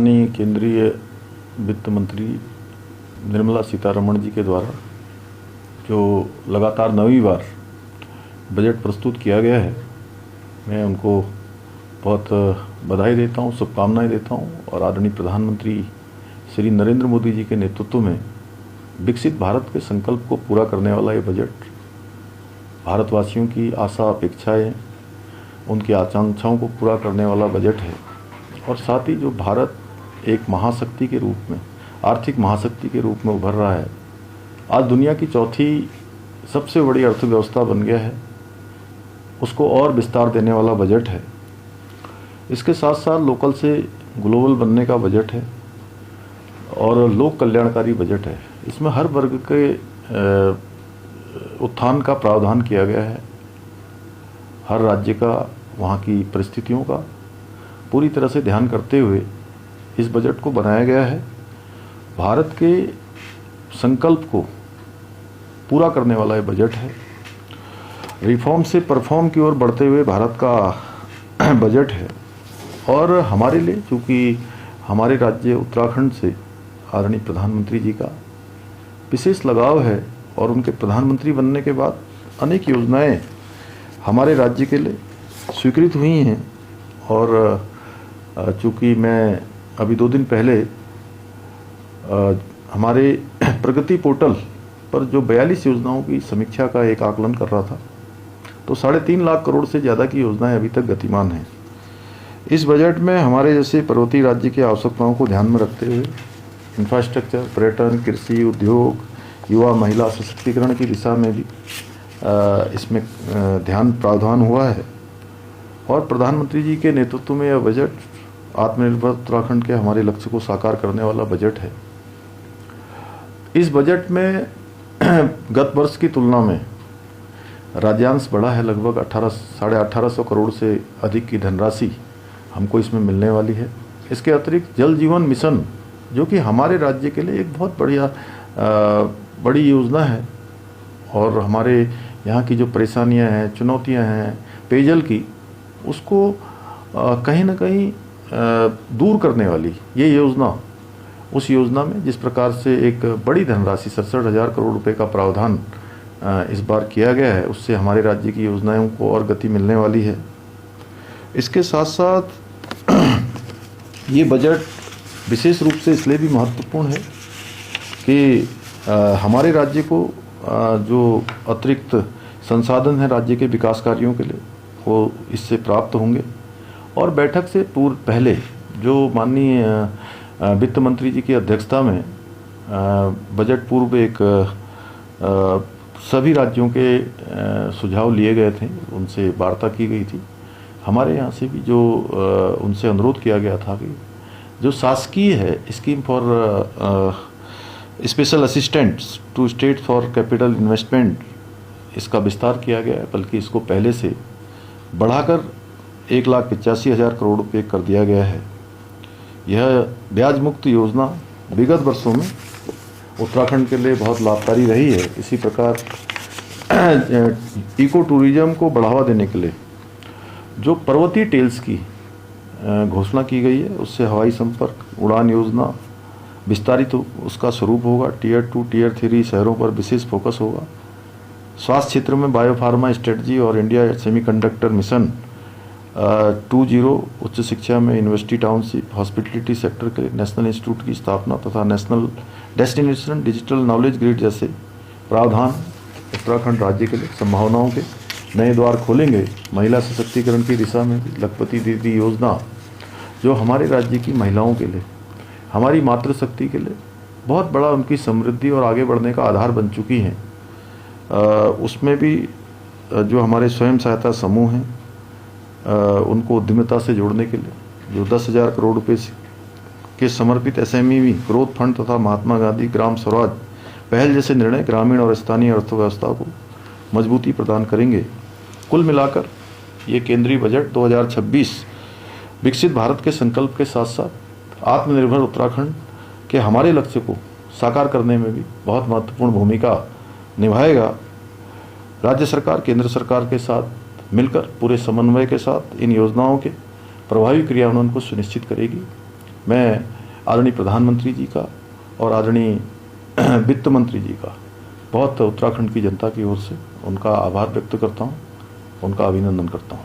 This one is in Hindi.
माननीय केंद्रीय वित्त मंत्री निर्मला सीतारमण जी के द्वारा जो लगातार 9वीं बार बजट प्रस्तुत किया गया है, मैं उनको बहुत बधाई देता हूँ, शुभकामनाएं देता हूँ। और आदरणीय प्रधानमंत्री श्री नरेंद्र मोदी जी के नेतृत्व में विकसित भारत के संकल्प को पूरा करने वाला ये बजट भारतवासियों की आशा अपेक्षाएं, उनकी आकांक्षाओं को पूरा करने वाला बजट है। और साथ ही जो भारत एक महाशक्ति के रूप में, आर्थिक महाशक्ति के रूप में उभर रहा है, आज दुनिया की चौथी सबसे बड़ी अर्थव्यवस्था बन गया है, उसको और विस्तार देने वाला बजट है। इसके साथ साथ लोकल से ग्लोबल बनने का बजट है और लोक कल्याणकारी बजट है। इसमें हर वर्ग के उत्थान का प्रावधान किया गया है। हर राज्य का, वहाँ की परिस्थितियों का पूरी तरह से ध्यान करते हुए इस बजट को बनाया गया है। भारत के संकल्प को पूरा करने वाला ये बजट है। रिफॉर्म से परफॉर्म की ओर बढ़ते हुए भारत का बजट है। और हमारे लिए, चूँकि हमारे राज्य उत्तराखंड से आदरणीय प्रधानमंत्री जी का विशेष लगाव है और उनके प्रधानमंत्री बनने के बाद अनेक योजनाएं हमारे राज्य के लिए स्वीकृत हुई हैं। और चूँकि मैं अभी 2 दिन पहले हमारे प्रगति पोर्टल पर जो 42 योजनाओं की समीक्षा का एक आकलन कर रहा था, तो 3.5 लाख करोड़ से ज़्यादा की योजनाएं अभी तक गतिमान हैं। इस बजट में हमारे जैसे पर्वतीय राज्य की आवश्यकताओं को ध्यान में रखते हुए इंफ्रास्ट्रक्चर, पर्यटन, कृषि, उद्योग, युवा, महिला सशक्तिकरण की दिशा में भी इसमें ध्यान प्रावधान हुआ है। और प्रधानमंत्री जी के नेतृत्व में यह बजट आत्मनिर्भर उत्तराखंड के हमारे लक्ष्य को साकार करने वाला बजट है। इस बजट में गत वर्ष की तुलना में राज्यांश बढ़ा है। लगभग 1850 करोड़ से अधिक की धनराशि हमको इसमें मिलने वाली है। इसके अतिरिक्त जल जीवन मिशन, जो कि हमारे राज्य के लिए एक बहुत बड़ी योजना है और हमारे यहाँ की जो परेशानियाँ हैं, चुनौतियाँ हैं पेयजल की, उसको कहीं ना कहीं दूर करने वाली ये योजना, उस योजना में जिस प्रकार से एक बड़ी धनराशि 67,000 करोड़ रुपए का प्रावधान इस बार किया गया है, उससे हमारे राज्य की योजनाओं को और गति मिलने वाली है। इसके साथ साथ ये बजट विशेष रूप से इसलिए भी महत्वपूर्ण है कि हमारे राज्य को जो अतिरिक्त संसाधन है राज्य के विकास कार्यों के लिए, वो इससे प्राप्त होंगे। और बैठक से पहले जो माननीय वित्त मंत्री जी की अध्यक्षता में बजट पूर्व एक सभी राज्यों के सुझाव लिए गए थे, उनसे वार्ता की गई थी। हमारे यहाँ से भी जो उनसे अनुरोध किया गया था कि जो शासकीय है scheme for special assistants to state for capital investment, इसका विस्तार किया गया है, बल्कि इसको पहले से बढ़ाकर 1,85,000 करोड़ रुपये कर दिया गया है। यह ब्याज मुक्त योजना विगत वर्षों में उत्तराखंड के लिए बहुत लाभकारी रही है। इसी प्रकार इको टूरिज्म को बढ़ावा देने के लिए जो पर्वतीय टेल्स की घोषणा की गई है, उससे हवाई संपर्क, उड़ान योजना विस्तारित उसका स्वरूप होगा। टियर 2, टियर 3 शहरों पर विशेष फोकस होगा। स्वास्थ्य क्षेत्र में बायोफार्मा स्ट्रेटजी और इंडिया सेमीकंडक्टर मिशन 2.0, उच्च शिक्षा में यूनिवर्सिटी टाउनशिप, हॉस्पिटलिटी सेक्टर के नेशनल इंस्टीट्यूट की स्थापना तथा national destination digital knowledge grid जैसे प्रावधान उत्तराखंड राज्य के लिए संभावनाओं के नए द्वार खोलेंगे। महिला सशक्तिकरण की दिशा में लखपति दीदी योजना, जो हमारे राज्य की महिलाओं के लिए, हमारी मातृशक्ति के लिए बहुत बड़ा उनकी समृद्धि और आगे बढ़ने का आधार बन चुकी हैं। उसमें भी जो हमारे स्वयं सहायता समूह हैं, उनको उद्यमिता से जोड़ने के लिए जो 10,000 करोड़ रुपये के समर्पित SME ग्रोथ फंड तथा महात्मा गांधी ग्राम स्वराज पहल जैसे निर्णय ग्रामीण और स्थानीय अर्थव्यवस्था को मजबूती प्रदान करेंगे। कुल मिलाकर ये केंद्रीय बजट 2026 विकसित भारत के संकल्प के साथ साथ आत्मनिर्भर उत्तराखंड के हमारे लक्ष्य को साकार करने में भी बहुत महत्वपूर्ण भूमिका निभाएगा। राज्य सरकार केंद्र सरकार के साथ मिलकर पूरे समन्वय के साथ इन योजनाओं के प्रभावी क्रियान्वयन को सुनिश्चित करेगी। मैं आदरणीय प्रधानमंत्री जी का और आदरणीय वित्त मंत्री जी का बहुत उत्तराखंड की जनता की ओर से उनका आभार व्यक्त करता हूँ, उनका अभिनंदन करता हूँ।